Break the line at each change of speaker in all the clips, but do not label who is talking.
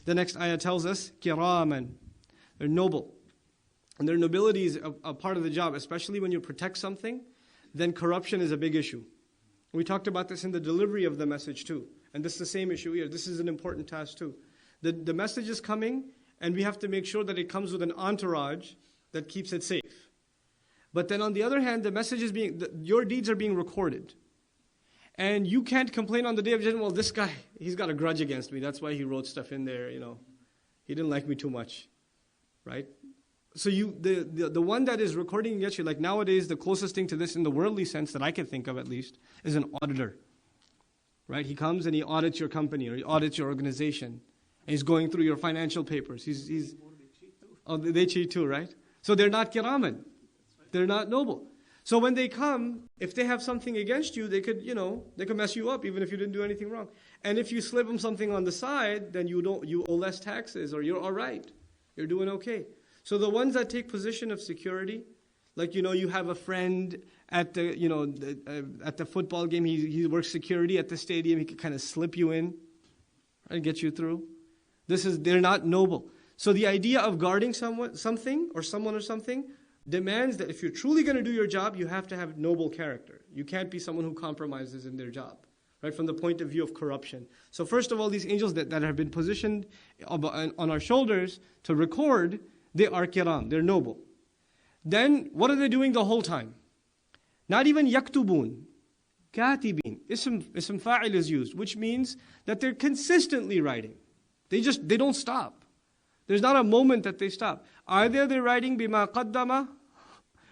The next ayah tells us, kiraman. They're noble. And their nobility is a part of the job, especially when you protect something, then corruption is a big issue. We talked about this in the delivery of the message too. And this is the same issue here. This is an important task too. The message is coming, and we have to make sure that it comes with an entourage that keeps it safe. But then on the other hand, the message is your deeds are being recorded. And you can't complain on the day of judgment, well, this guy, he's got a grudge against me. That's why he wrote stuff in there, He didn't like me too much, right? So the one that is recording against you, like nowadays, the closest thing to this in the worldly sense that I can think of at least, is an auditor, right? He comes and he audits your company or he audits your organization. And he's going through your financial papers. They cheat too, right? So they're not kiraman. They're not noble. So when they come, if they have something against you, they could mess you up even if you didn't do anything wrong. And if you slip them something on the side, then you owe less taxes, or you're all right. You're doing okay. So the ones that take position of security, like you have a friend at the football game, he works security at the stadium, he could kind of slip you in and get you through. They're not noble. So the idea of guarding someone or something demands that if you're truly going to do your job, you have to have noble character. You can't be someone who compromises in their job, right? From the point of view of corruption. So first of all, these angels that have been positioned on our shoulders to record, they are kiram, they're noble. Then what are they doing the whole time? Not even yaktubun, katibin. Ism fa'il is used, which means that they're consistently writing. They don't stop. There's not a moment that they stop. Either they're writing bima qaddama,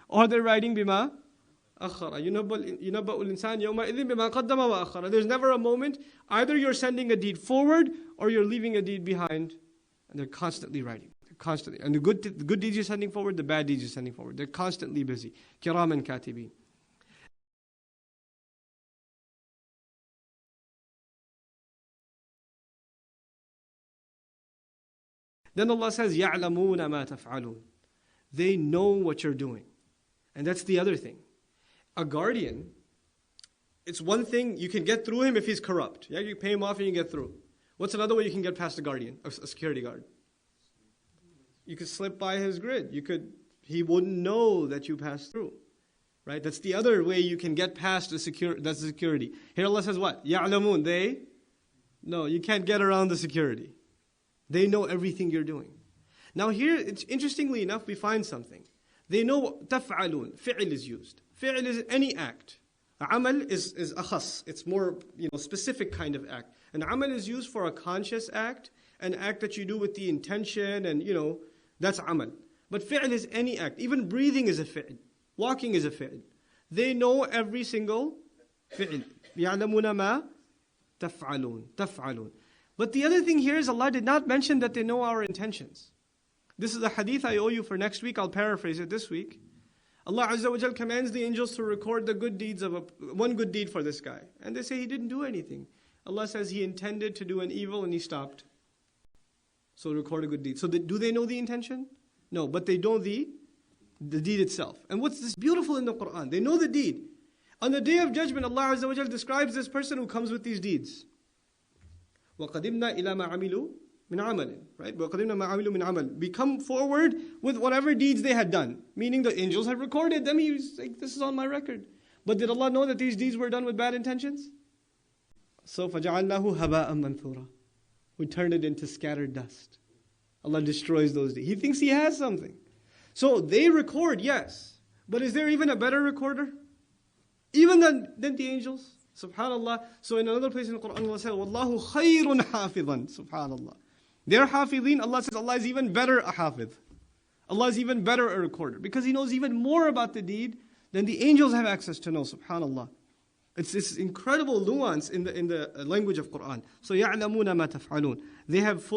or they're writing bima akhara. Yunabba'ul insan yawma idhin bima qaddama wa akhara. There's never a moment. Either you're sending a deed forward, or you're leaving a deed behind. And they're constantly writing. Constantly. And the good deeds you're sending forward, the bad deeds you're sending forward. They're constantly busy. Kiraman katibin. Then Allah says, يَعْلَمُونَ مَا تَفْعَلُونَ. They know what you're doing. And that's the other thing. A guardian, it's one thing, you can get through him if he's corrupt. Yeah, you pay him off and you get through. What's another way you can get past a guardian, a security guard? You could slip by his grid. He wouldn't know that you passed through. Right? That's the other way you can get past that's security. Here Allah says what? يَعْلَمُونَ. No, you can't get around the security. They know everything you're doing. Now here, interestingly enough, we find something. They know تَفْعَلُونَ. Fi'l is used. Fi'l is any act. Amal is akhas. It's more specific kind of act. And amal is used for a conscious act, an act that you do with the intention, and that's amal. But fi'l is any act. Even breathing is a fi'l. Walking is a fi'l. They know every single fi'l. يَعْلَمُونَ مَا تَفْعَلُونَ. But the other thing here is Allah did not mention that they know our intentions. This is a hadith I owe you for next week. I'll paraphrase it this week. Allah Azza wa Jal commands the angels to record the good deeds of one good deed for this guy. And they say he didn't do anything. Allah says he intended to do an evil and he stopped. So record a good deed. So do they know the intention? No, but they know the deed itself. And what's this beautiful in the Quran? They know the deed. On the day of judgment, Allah Azza wa Jal describes this person who comes with these deeds. وَقَدِمْنَا إِلَى مَا عَمِلُوا مِنْ عَمَلٍ. Right? وَقَدِمْنَا مَا عَمِلُوا مِنْ عَمَلٍ. We come forward with whatever deeds they had done. Meaning the angels had recorded them. He was like, this is on my record. But did Allah know that these deeds were done with bad intentions? So فَجَعَلْنَاهُ هَبَاءً مَنْثُورًا. We turned it into scattered dust. Allah destroys those deeds. He thinks he has something. So they record, yes. But is there even a better recorder? Even than the angels? Subhanallah. So in another place in the Quran, Allah says, Wallahu khayrun hafidhan. Subhanallah. They're hafidhin. Allah says Allah is even better a hafidh. Allah is even better a recorder. Because He knows even more about the deed than the angels have access to know. Subhanallah. It's this incredible nuance in the language of Quran. So يَعْلَمُونَ مَا تَفْعَلُونَ.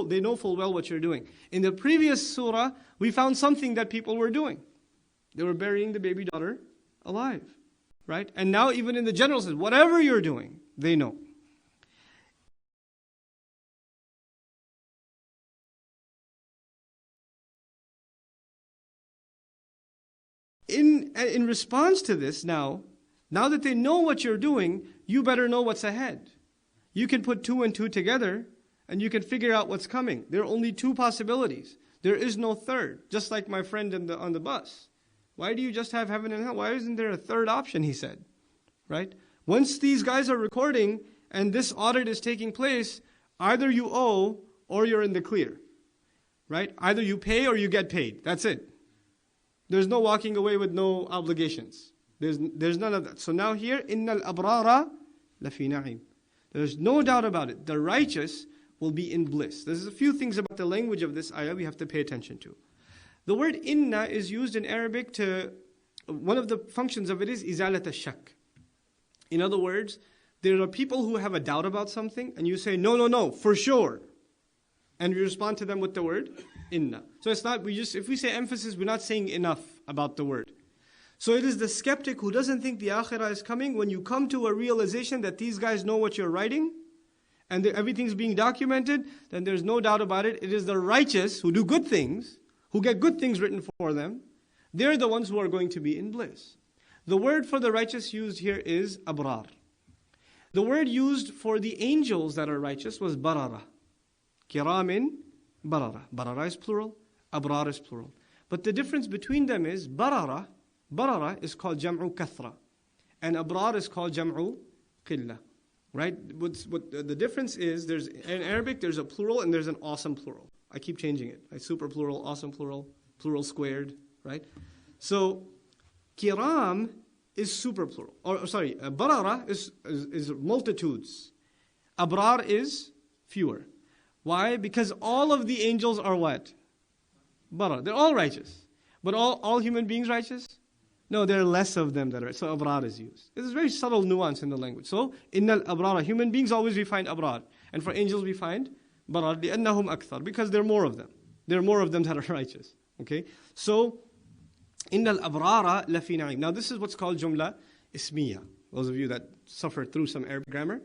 They know full well what you're doing. In the previous surah, we found something that people were doing. They were burying the baby daughter alive. Right? And now even in the general sense, whatever you're doing, they know. In response to this now that they know what you're doing, you better know what's ahead. You can put 2 and 2 together and you can figure out what's coming. There are only two possibilities. There is no third. Just like my friend on the bus. Why do you just have heaven and hell? Why isn't there a third option, he said. Right? Once these guys are recording and this audit is taking place, either you owe or you're in the clear. Right? Either you pay or you get paid. That's it. There's no walking away with no obligations. There's none of that. So now here, innal abrara lafi na'im. There's no doubt about it. The righteous will be in bliss. There's a few things about the language of this ayah we have to pay attention to. The word inna is used in Arabic to, one of the functions of it is izalat al-shak. In other words, there are people who have a doubt about something and you say, no, for sure. And we respond to them with the word inna. So it's not, if we say emphasis, we're not saying enough about the word. So it is the skeptic who doesn't think the akhirah is coming. When you come to a realization that these guys know what you're writing and everything's being documented, then there's no doubt about it. It is the righteous who do good things, who get good things written for them. They're the ones who are going to be in bliss. The word for the righteous used here is abrar. The word used for the angels that are righteous was barara. Kiramin barara. Barara is plural, abrar is plural. But the difference between them is barara is called jam'u kathra, and abrar is called jam'u qilla. Right? What the difference is, in Arabic there's a plural and there's an awesome plural. I keep changing it. Super plural, awesome plural, plural squared. Right? So kiram is super plural. Barara is multitudes. Abrar is fewer. Why? Because all of the angels are what? Barara. They're all righteous. But all human beings righteous? No, there are less of them that are. So abrar is used. This is a very subtle nuance in the language. So, innal abrara. Human beings always we find abrar. And for angels we find barar. لِأَنَّهُمْ أَكْثَرُ. Because there are more of them. There are more of them that are righteous. Okay? So, innal abrara lafi na'im. Now this is what's called jumla ismiya. Those of you that suffered through some Arabic grammar,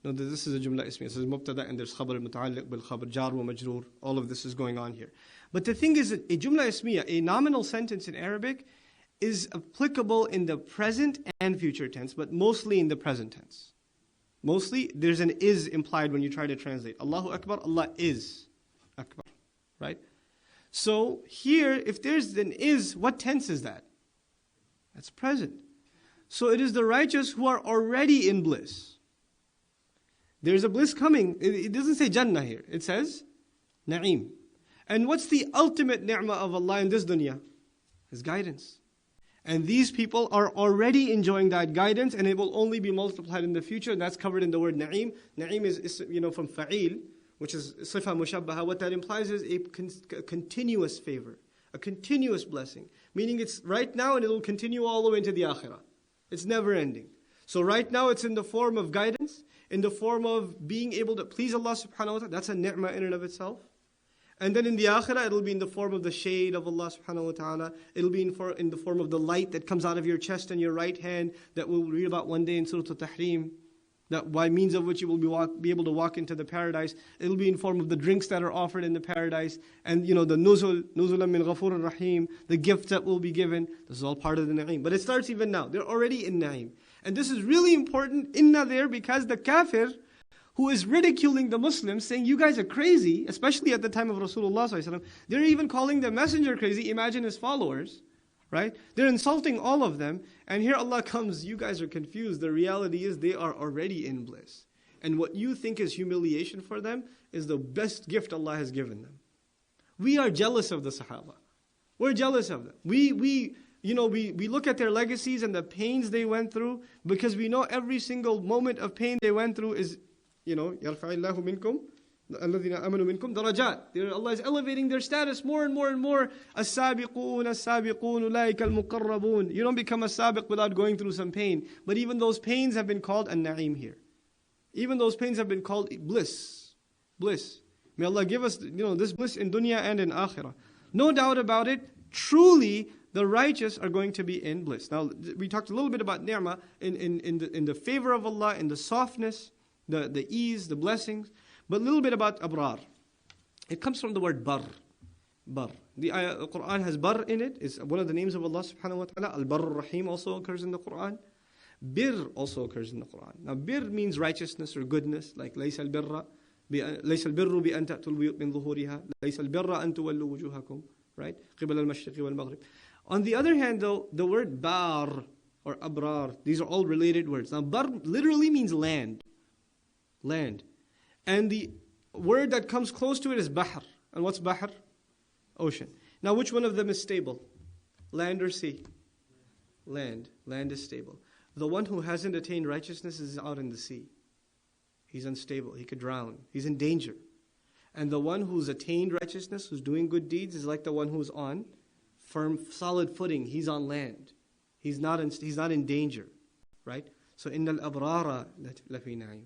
know that this is a jumla ismiya. This is mubtada and there's khabar muta'alliq bil khabar, jar wa majroor. All of this is going on here. But the thing is that a jumla ismiya, a nominal sentence in Arabic, is applicable in the present and future tense, but mostly in the present tense. Mostly, there's an is implied when you try to translate. Allahu Akbar, Allah is Akbar. Right? So, here, if there's an is, what tense is that? That's present. So, it is the righteous who are already in bliss. There's a bliss coming. It doesn't say Jannah here. It says Na'im. And what's the ultimate ni'mah of Allah in this dunya? His guidance. And these people are already enjoying that guidance, and it will only be multiplied in the future. And that's covered in the word na'im. Na'im is from fa'il, which is sifa mushabbaha. What that implies is a continuous favor, a continuous blessing. Meaning it's right now and it will continue all the way into the akhirah. It's never ending. So right now it's in the form of guidance, in the form of being able to please Allah subhanahu wa ta'ala. That's a ni'mah in and of itself. And then in the akhirah, it'll be in the form of the shade of Allah subhanahu wa ta'ala. It'll be in the form of the light that comes out of your chest and your right hand that we'll read about one day in Surah Al-Tahrim. That by means of which you will be able to walk into the paradise. It'll be in form of the drinks that are offered in the paradise. And the nuzulan min ghafur rahim, the gifts that will be given. This is all part of the na'im. But it starts even now. They're already in na'im. And this is really important, inna there, because the kafir, who is ridiculing the Muslims, saying, you guys are crazy, especially at the time of Rasulullah ﷺ. They're even calling the messenger crazy, imagine his followers, right? They're insulting all of them, and here Allah comes, you guys are confused. The reality is they are already in bliss. And what you think is humiliation for them is the best gift Allah has given them. We are jealous of the Sahaba. We're jealous of them. We look at their legacies and the pains they went through, because we know every single moment of pain they went through is يَرْفَعِ اللَّهُ مِنْكُمْ الَّذِينَ آمَنُوا مِنْكُمْ دَرَجَاتٍ. Allah is elevating their status more and more and more. السَّابِقُونَ أُولَٰئِكَ الْمُقَرَّبُونَ. You don't become a sabiq without going through some pain. But even those pains have been called an-na'im here. Even those pains have been called bliss. Bliss. May Allah give us this bliss in dunya and in akhirah. No doubt about it, truly the righteous are going to be in bliss. Now, we talked a little bit about ni'mah in the favor of Allah, in the softness, the ease, the blessings, but a little bit about abrar. It comes from the word bar. Bar. The Quran has bar in it. It's one of the names of Allah subhanahu wa ta'ala. Al-Barr Rahim also occurs in the Quran. Bir also occurs in the Quran. Now bir means righteousness or goodness, like laysa al-birra ليس البر بأن تأتوا البيوت من ظهورها ليس البر أن تولوا وجوهكم, right? قبل المشرق والمغرب. On the other hand though, the word bar or abrar, these are all related words. Now bar literally means land. Land. And the word that comes close to it is bahr. And what's bahr? Ocean. Now which one of them is stable? Land or sea? Land. Land is stable. The one who hasn't attained righteousness is out in the sea. He's unstable. He could drown. He's in danger. And the one who's attained righteousness, who's doing good deeds, is like the one who's on firm, solid footing. He's on land. He's not in danger. Right? So, إِنَّ الْأَبْرَارَ لَفِي نَعِيمٍ.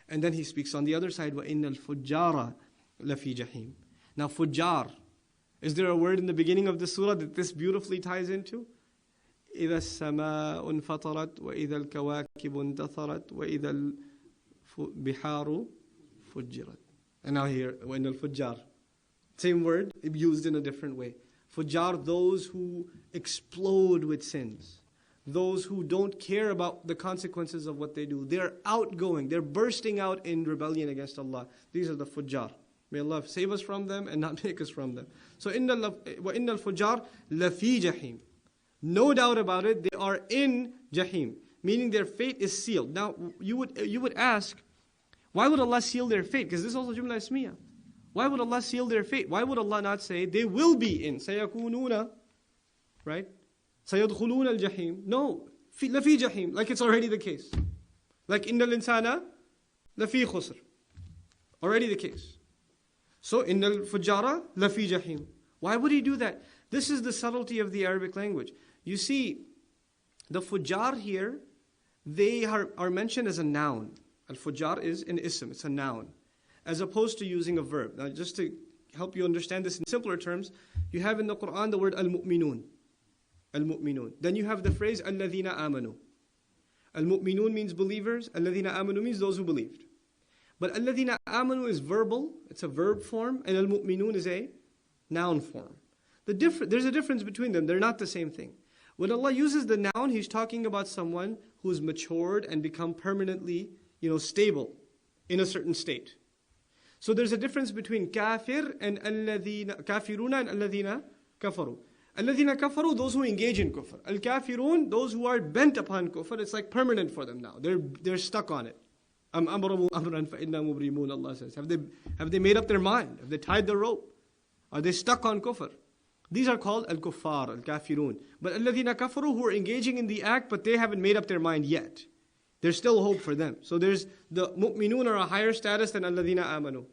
And then he speaks on the other side, وَإِنَّ الْفُجَّارَ لَفِي جَحِيمٍ. Now, fujjar. Is there a word in the beginning of the surah that this beautifully ties into? إِذَا السَّمَاءُ انْفَطَرَتْ وَإِذَا الْكَوَاكِبُ انْتَثَرَتْ وَإِذَا الْبِحَارُ فُجِّرَتْ. And now here, وَإِنَّ الْفُجَّارِ. Same word, used in a different way. Fujjar, those who explode with sins. Those who don't care about the consequences of what they do. They're outgoing, they're bursting out in rebellion against Allah. These are the fujjar. May Allah save us from them and not make us from them. So, وَإِنَّ الْفُجَّارِ لَفِي جَحِيمٍ. No doubt about it, they are in Jahim, meaning their fate is sealed. Now, you would ask, why would Allah seal their fate? Because this is also Jumla Ismiya. Why would Allah seal their fate? Why would Allah not say, they will be in, سَيَكُونُونَ, right? سَيَدْخُلُونَ الْجَحِيمِ. No, لَفِي جَحِيمٍ, like it's already the case. Like, إِنَّ الْإِنسَانَ لَفِي خُسْرٍ. Already the case. So, إِنَّ الْفُجَّارَ لَفِي جَحِيمٍ. Why would he do that? This is the subtlety of the Arabic language. You see, the fujjar here, they are mentioned as a noun. Al-fujjar is an ism, it's a noun. As opposed to using a verb. Now, just to help you understand this in simpler terms, you have in the Quran the word al-mu'minun. Al-mu'minun. Then you have the phrase al-ladhina amanu. Al-mu'minun means believers, al-ladhina amanu means those who believed. But al-ladhina amanu is verbal, it's a verb form, and al-mu'minun is a noun form. There's a difference between them, they're not the same thing. When Allah uses the noun, He's talking about someone who's matured and become permanently, stable in a certain state. So there's a difference between kafir and alladhina, kafiruna and alladhina kafaru. Alladhina kafaru, those who engage in kufr. Al-kafirun, those who are bent upon kufr, it's like permanent for them now. They're stuck on it. Am amramu amran fa inna mubrimun, Allah says. Have they made up their mind? Have they tied the rope? Are they stuck on kufr? These are called al-kuffar, al-kafirun. But alladhina kafaru, who are engaging in the act, but they haven't made up their mind yet. There's still hope for them. So there's the mu'minun are a higher status than alladhina amanu.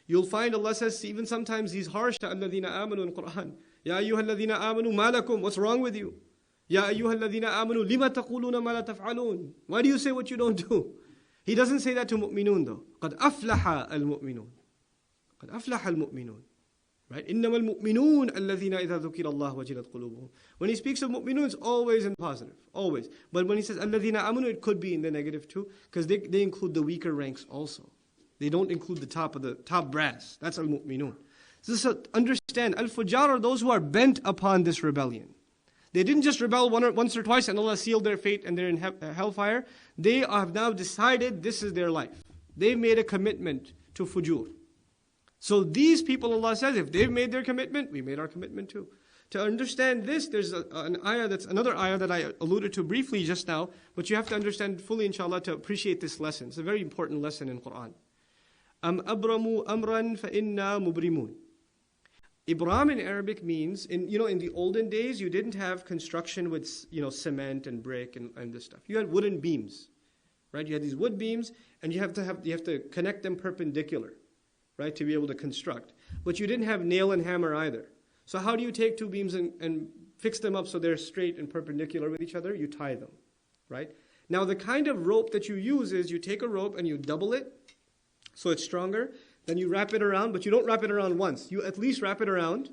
You'll find Allah says, even sometimes He's harsh to alladhina amanu in Quran. Ya ayyuha alladhina amanu ma lakum, what's wrong with you? Ya ayyuha alladhina amanu lima taquluna ma la taf'alun. Why do you say what you don't do? He doesn't say that to mu'minun though. قَدْ أَفْلَحَ الْمُؤْمِنُونَ. قَدْ أَفْلَحَ الْمُؤْمِنُونَ. Right? إِنَّمَا الْمُؤْمِنُونَ الَّذِينَ إِذَا ذُكِرَ اللَّهُ وَجِلَتْ قُلُوبُهُم. When he speaks of mu'minun, it's always in positive. Always. But when he says الَّذِينَ آمَنُوا, it could be in the negative too. Because they include the weaker ranks also. They don't include the top brass. That's al-mu'minun. So understand, al-fujjar are those who are bent upon this rebellion. They didn't just rebel once or twice and Allah sealed their fate and they're in hellfire. They have now decided this is their life. They've made a commitment to fujur. So these people, Allah says, if they've made their commitment, we made our commitment too. To understand this, there's another ayah that I alluded to briefly just now, but you have to understand fully, inshallah, to appreciate this lesson. It's a very important lesson in Quran. أَبْرَمُوا أَمْرًا فَإِنَّا مُبْرِمُونَ. Ibram in Arabic means, in the olden days, you didn't have construction with cement and brick and this stuff. You had wooden beams, right? You had these wood beams, and you have to connect them perpendicular, right, to be able to construct. But you didn't have nail and hammer either. So how do you take two beams and fix them up so they're straight and perpendicular with each other? You tie them, right? Now the kind of rope that you use is you take a rope and you double it so it's stronger. Then you wrap it around, but you don't wrap it around once. You at least wrap it around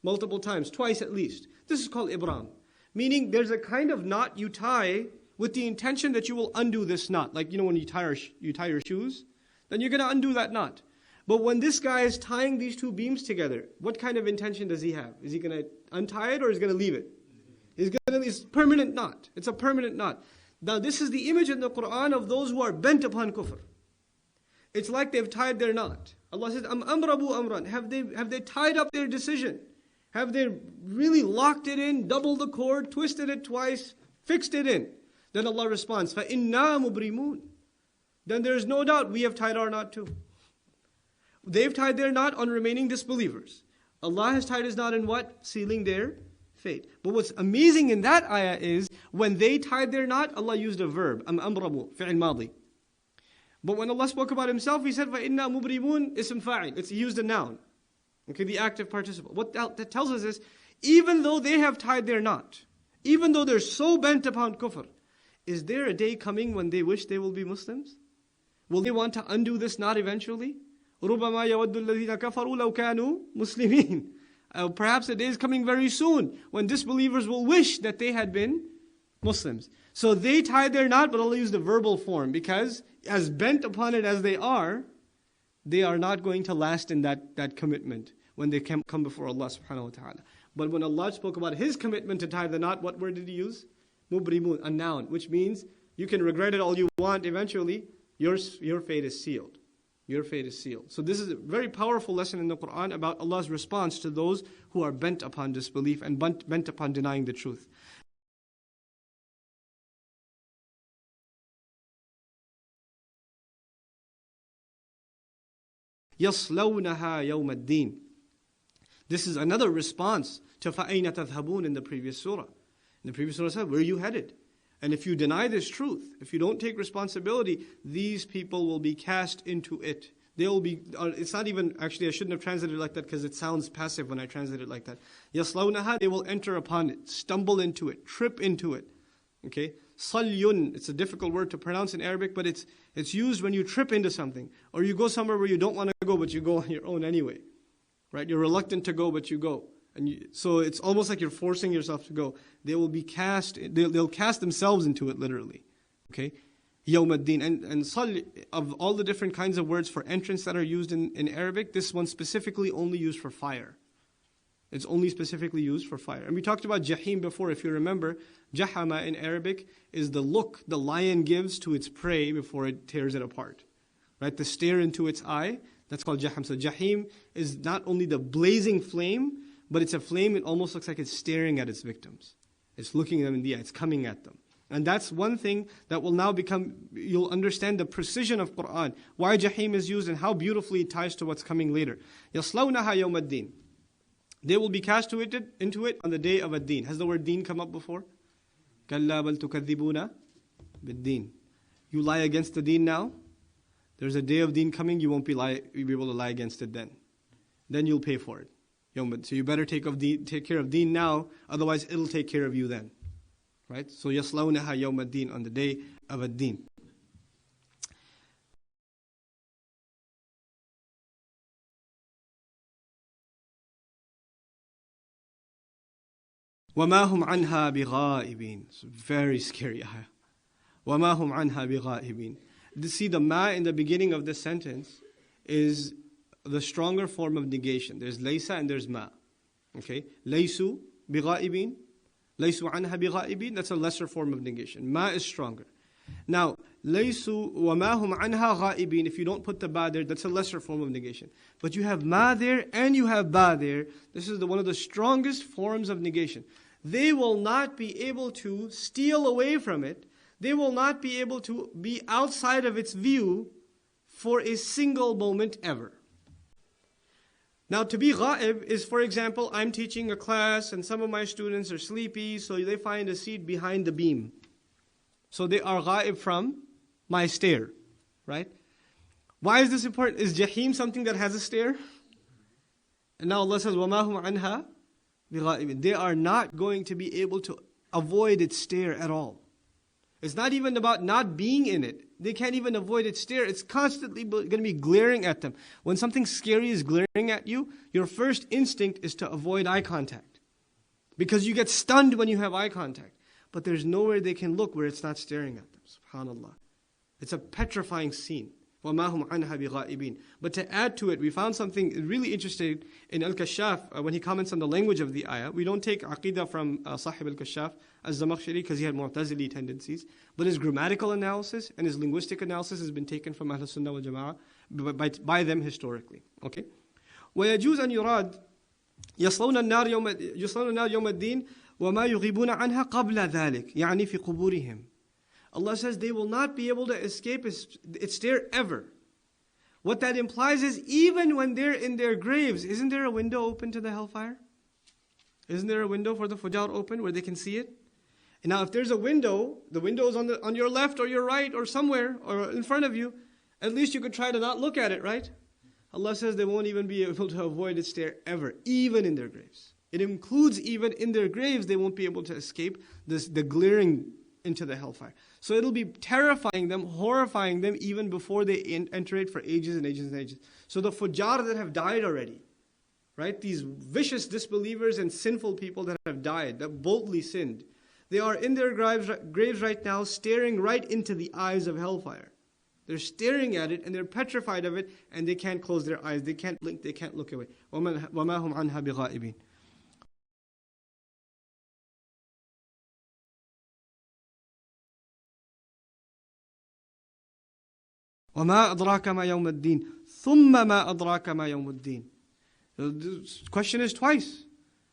multiple times, twice at least. This is called ibram. Meaning there's a kind of knot you tie with the intention that you will undo this knot. Like, when you tie your shoes, then you're going to undo that knot. But when this guy is tying these two beams together, what kind of intention does he have? Is he going to untie it or is he going to leave it? It's permanent knot. It's a permanent knot. Now this is the image in the Quran of those who are bent upon kufr. It's like they've tied their knot. Allah says, amrabu amran. Have they tied up their decision? Have they really locked it in, doubled the cord, twisted it twice, fixed it in? Then Allah responds, فَإِنَّا مُبْرِمُونَ. Then there is no doubt we have tied our knot too. They've tied their knot on remaining disbelievers. Allah has tied His knot in what? Sealing their fate. But what's amazing in that ayah is, when they tied their knot, Allah used a verb, أَمْرَبُوا, فِعْل ماضي. But when Allah spoke about Himself, He said, فَإِنَّا مُبْرِمُونَ اسم فاعل. He used a noun. Okay, the active participle. What that tells us is, even though they have tied their knot, even though they're so bent upon kufr, is there a day coming when they wish they will be Muslims? Will they want to undo this knot eventually? رُبَمَا يَوَدُّ الَّذِينَ كَفَرُوا لَوْ كَانُوا مُسْلِمِينَ. Perhaps a day is coming very soon when disbelievers will wish that they had been Muslims. So they tied their knot, but Allah used the verbal form, because as bent upon it as they are not going to last in that commitment when they come before Allah subhanahu wa ta'ala. But when Allah spoke about His commitment to tie the knot, what word did He use? Mubrimun, a noun, which means you can regret it all you want, eventually your fate is sealed. Your fate is sealed. So this is a very powerful lesson in the Quran about Allah's response to those who are bent upon disbelief and bent upon denying the truth. يَصْلَوْنَهَا يَوْمَ الدِّينِ. This is another response to فَأَيْنَ تَذْهَبُونَ in the previous surah. In the previous surah said, where are you headed? And if you deny this truth, if you don't take responsibility, these people will be cast into it. They will be, it's not even, actually I shouldn't have translated it like that because it sounds passive when I translate it like that. يَصْلَوْنَهَا, they will enter upon it, stumble into it, trip into it. Okay? Salyun, it's a difficult word to pronounce in Arabic, but it's used when you trip into something. Or you go somewhere where you don't want to go, but you go on your own anyway. Right? You're reluctant to go, but you go. So it's almost like you're forcing yourself to go. They will be cast, they'll cast themselves into it literally. Okay? Yawm ad-Deen. And sal, of all the different kinds of words for entrance that are used in Arabic, this one specifically only used for fire. It's only specifically used for fire. And we talked about jahim before, if you remember. Jahama in Arabic is the look the lion gives to its prey before it tears it apart. Right? The stare into its eye, that's called jaham. So jahim is not only the blazing flame, but it's a flame, it almost looks like it's staring at its victims. It's looking at them in the eye, it's coming at them. And that's one thing that will now become, you'll understand the precision of Quran, why jahim is used and how beautifully it ties to what's coming later. يَصْلَوْنَهَا يَوْمَ الدِّينِ. They will be cast into it on the day of ad-Deen. Has the word Deen come up before? كَلَّا بَلْ تُكَذِّبُونَ بِالدِّينِ. You lie against the Deen now. There's a day of Deen coming, you won't be able to lie against it then. Then you'll pay for it. So you better take care of Deen now, otherwise it'll take care of you then. Right? So يَصْلَوْنَهَا يَوْمَ الدِّينِ, on the day of ad-Deen. وَمَا هُمْ عَنْهَا بِغَائِبِينَ. It's a very scary ayah. وَمَا هُمْ عَنْهَا بِغَائِبِينَ. See, the ma in the beginning of this sentence is the stronger form of negation. There's laysa and there's ma. Okay? Laysu بِغَائِبِينَ. Laysu عَنْهَا بِغَائِبِينَ. That's a lesser form of negation. Ma is stronger. Now, laysu وَمَا هُمْ عَنْهَا غَائِبِينَ. If you don't put the ba there, that's a lesser form of negation. But you have ma there and you have ba there. This is one of the strongest forms of negation. They will not be able to steal away from it. They will not be able to be outside of its view for a single moment ever. Now, to be ghaib is, for example, I'm teaching a class and some of my students are sleepy, so they find a seat behind the beam. So they are ghaib from my stare, right? Why is this important? Is jahim something that has a stare? And now Allah says, وَمَا هُمْ عَنْهَا بِغَائِبٍ. They are not going to be able to avoid its stare at all. It's not even about not being in it. They can't even avoid its stare. It's constantly going to be glaring at them. When something scary is glaring at you, your first instinct is to avoid eye contact. Because you get stunned when you have eye contact. But there's nowhere they can look where it's not staring at them. SubhanAllah. It's a petrifying scene. وَمَا هُمْ عَنْهَا بِغَائِبِينَ. But to add to it, we found something really interesting in Al-Kashaf when he comments on the language of the ayah. We don't take aqidah from Sahib Al-Kashaf as Zamakhshari because he had Mu'tazili tendencies. But his grammatical analysis and his linguistic analysis has been taken from Ahl Sunnah wal Jama'ah by them historically. Okay? وَيَجُوزْ أَنْ يُرَادْ يَصْلَوْنَ النَّارِ يَوْمَ الدِّينِ وَمَا يُغِيبُونَ عَنْهَا قَبْلَ ذَلِكَ يعني في قبورهم. Allah says they will not be able to escape its stare ever. What that implies is even when they're in their graves, isn't there a window open to the hellfire? Isn't there a window for the fujar open where they can see it? And now if there's a window, the window is on your left or your right or somewhere or in front of you, at least you could try to not look at it, right? Allah says they won't even be able to avoid its stare ever, even in their graves. It includes even in their graves they won't be able to escape the glaring into the hellfire. So it'll be terrifying them, horrifying them even before they enter it for ages and ages and ages. So the fujar that have died already, right? These vicious disbelievers and sinful people that have died, that boldly sinned, they are in their graves right now staring right into the eyes of hellfire. They're staring at it and they're petrified of it and they can't close their eyes, they can't blink, they can't look away. وَمَا هُمْ عَنْهَا بِغَائِبِينَ. وَمَا أَدْرَاكَ مَا يَوْمَ الدِّينِ ثُمَّ مَا أَدْرَاكَ مَا يَوْمَ الدِّينِ. The question is twice.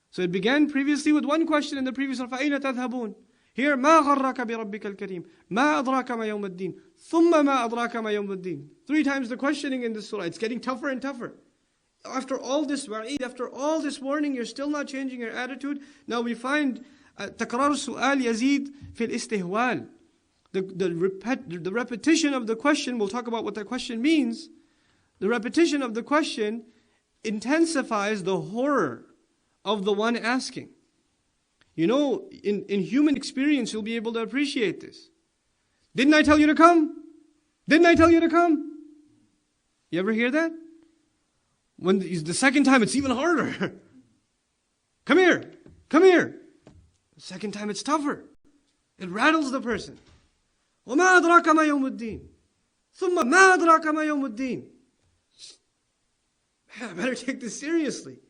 So it began previously with one question in the previous surah, فَأَيْنَ تَذْهَبُونَ. Here, مَا غَرَّكَ بِرَبِّكَ الْكَرِيمِ مَا أَدْرَاكَ مَا يَوْمَ الدِّينِ ثُمَّ مَا أَدْرَاكَ مَا يَوْمَ الدِّينِ. 3 times the questioning in this surah. It's getting tougher and tougher. After all this wa'id, after all this warning, you're still not changing your attitude. Now we find تَكْرَارُ السُّؤَالِ يَزِيد فِي الْإِسْتِهْوَالِ. The repetition of the question, we'll talk about what that question means. The repetition of the question intensifies the horror of the one asking. You know, in human experience, you'll be able to appreciate this. Didn't I tell you to come? Didn't I tell you to come? You ever hear that? When the second time, it's even harder. Come here, come here. The second time, it's tougher. It rattles the person. وَمَا أَدْرَاكَ مَا يَوْمُ الدِّينِ ثُمَّ مَا أَدْرَاكَ مَا يَوْمُ الدِّينِ. Man, I better take this seriously.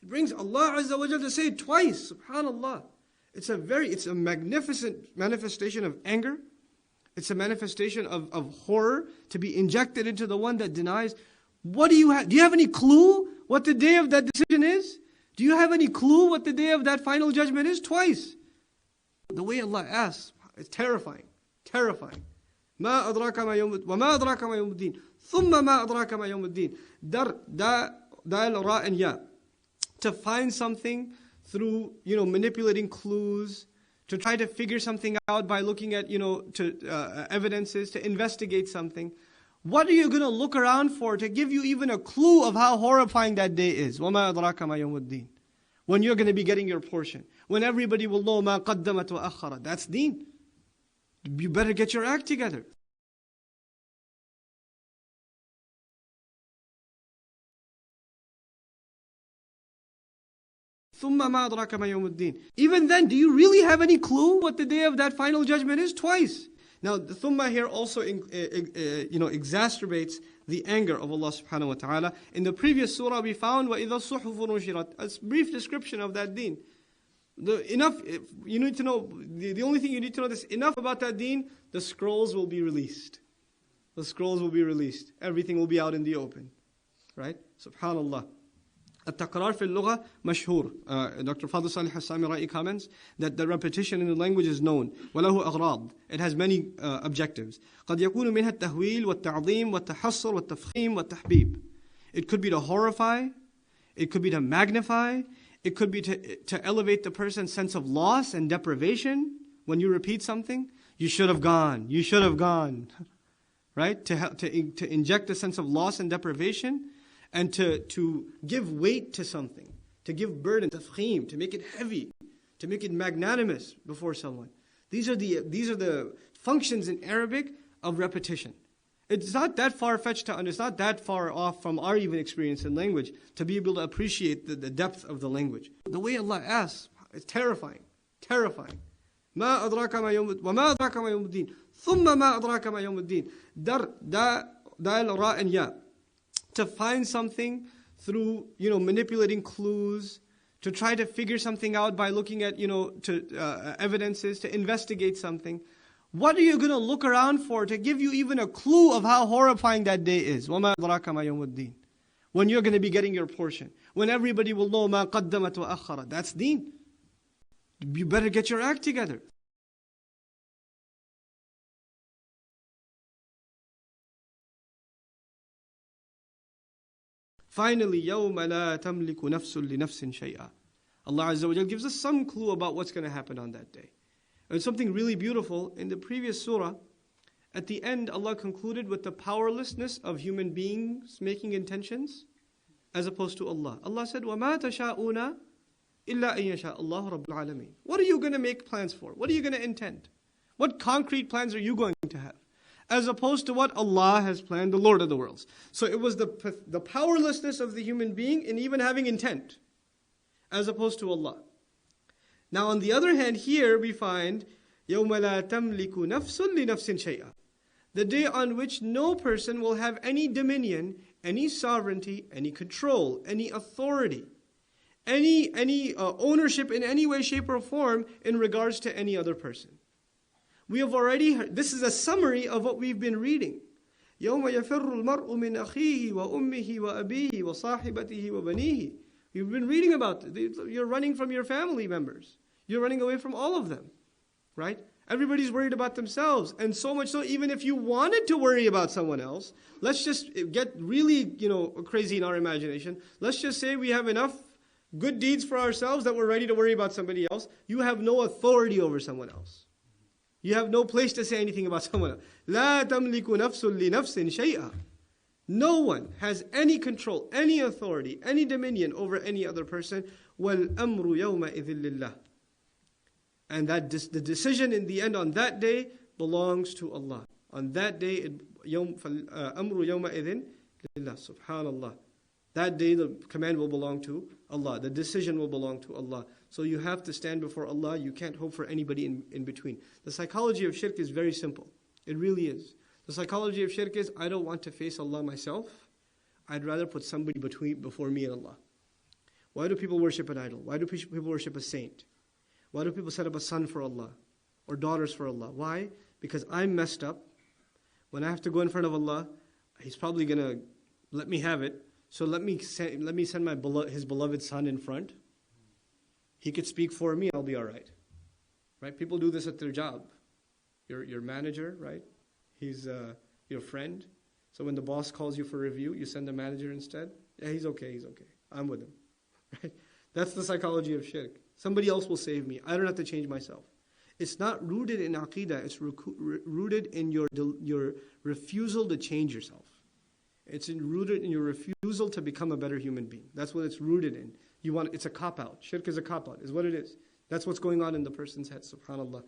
It brings Allah Azza wa Jalla to say it twice. Subhanallah. It's a magnificent manifestation of anger. It's a manifestation of horror to be injected into the one that denies. What do you have? Do you have any clue what the day of that decision is? Do you have any clue what the day of that final judgment is? Twice. The way Allah asks, it's terrifying. Terrifying. ما أدراك ما يوم وما أدراك ما يوم الدين ثم ما أدراك ما يوم الدين. دال را and ya. To find something through manipulating clues, to try to figure something out by looking at evidences, to investigate something. What are you going to look around for to give you even a clue of how horrifying that day is? وما أدراك ما يوم الدين. When you're going to be getting your portion, when everybody will know ما قدمت وأخرت. That's Deen. You better get your act together. ثُمَّ مَا أَدْرَاكَ مَا يَوْمُ الدِّينِ. Even then, do you really have any clue what the day of that final judgment is? Twice. Now, the thumma here also exacerbates the anger of Allah subhanahu wa ta'ala. In the previous surah we found وَإِذَا الصُّحُفُ نُشِرَتْ. A brief description of that deen. You need to know, the only thing you need to know is enough about that deen, the scrolls will be released. The scrolls will be released. Everything will be out in the open. Right? Subhanallah. التكرار في اللغة مشهور. Dr. Fadl Salih As-Samirai comments that the repetition in the language is known. وله أغراض. It has many objectives. قد يكون منها التهويل والتعظيم والتحصر والتفخيم والتحبيب. It could be to horrify. It could be to magnify. It could be to elevate the person's sense of loss and deprivation. When you repeat something, you should have gone. You should have gone. Right? To inject a sense of loss and deprivation. And to give weight to something, to give burden, tafkhim, to make it heavy, to make it magnanimous before someone. These are the functions in Arabic of repetition. It's not that far-fetched to understand, it's not that far off from our even experience in language to be able to appreciate the depth of the language. The way Allah asks, it's terrifying, terrifying. ما أدراك ما يوم وما أدراك ما يوم الدين ثم ما أدراك ما يوم الدين. Dal, ra and ya. To find something through, manipulating clues, to try to figure something out by looking at, evidences, to investigate something. What are you going to look around for to give you even a clue of how horrifying that day is? وَمَا أَدْرَاكَ مَا يَوْمُ الدِّينِ. When you're going to be getting your portion. When everybody will know مَا قَدَّمَتْ وَأَخَّرَتْ. That's deen. You better get your act together. Finally, يَوْمَ لَا تَمْلِكُ نَفْسٌ لِنَفْسٍ شَيْئًا. Allah Azza wa Jal gives us some clue about what's going to happen on that day. And something really beautiful, in the previous surah, at the end, Allah concluded with the powerlessness of human beings making intentions, as opposed to Allah. Allah said, وَمَا تَشَاءُونَ إِلَّا أَن يَشَاءَ اللَّهُ رَبُّ الْعَالَمِينَ. What are you going to make plans for? What are you going to intend? What concrete plans are you going to have? As opposed to what Allah has planned, the Lord of the worlds. So it was the powerlessness of the human being in even having intent, as opposed to Allah. Now on the other hand, here we find يَوْمَ لَا تَمْلِكُ نَفْسٌ لِنَفْسٍ شَيْئًا. The day on which no person will have any dominion, any sovereignty, any control, any authority, any ownership in any way, shape, or form in regards to any other person. We have already heard, this is a summary of what we've been reading. يَوْمَ يَفِرُّ الْمَرْءُ مِنْ أَخِيهِ وَأُمِّهِ وَأَبِيهِ وَصَاحِبَتِهِ وَبَنِيهِ. You've been reading about it. You're running from your family members. You're running away from all of them. Right? Everybody's worried about themselves. And so much so, even if you wanted to worry about someone else, let's just get really, crazy in our imagination. Let's just say we have enough good deeds for ourselves that we're ready to worry about somebody else. You have no authority over someone else. You have no place to say anything about someone else. لا تملك نفس لنفس شيئا. No one has any control, any authority, any dominion over any other person. وَالْأَمْرُ يَوْمَئِذٍ لِلَّهِ. And that the decision in the end on that day belongs to Allah. On that day, فَالْأَمْرُ يَوْمَئِذٍ لِلَّهِ. Subhanallah. That day the command will belong to Allah. The decision will belong to Allah. So you have to stand before Allah. You can't hope for anybody in between. The psychology of shirk is very simple. It really is. The psychology of shirk is, I don't want to face Allah myself. I'd rather put somebody before me and Allah. Why do people worship an idol? Why do people worship a saint? Why do people set up a son for Allah? Or daughters for Allah? Why? Because I'm messed up. When I have to go in front of Allah, He's probably going to let me have it. So let me send His beloved son in front. He could speak for me, I'll be all right. Right? People do this at their job. Your manager, right? He's your friend. So when the boss calls you for review, you send the manager instead. Yeah, he's okay. I'm with him. Right? That's the psychology of shirk. Somebody else will save me. I don't have to change myself. It's not rooted in aqidah. It's rooted in your refusal to change yourself. It's rooted in your refusal to become a better human being. That's what it's rooted in. It's a cop-out. Shirk is a cop-out, is what it is. That's what's going on in the person's head, subhanAllah.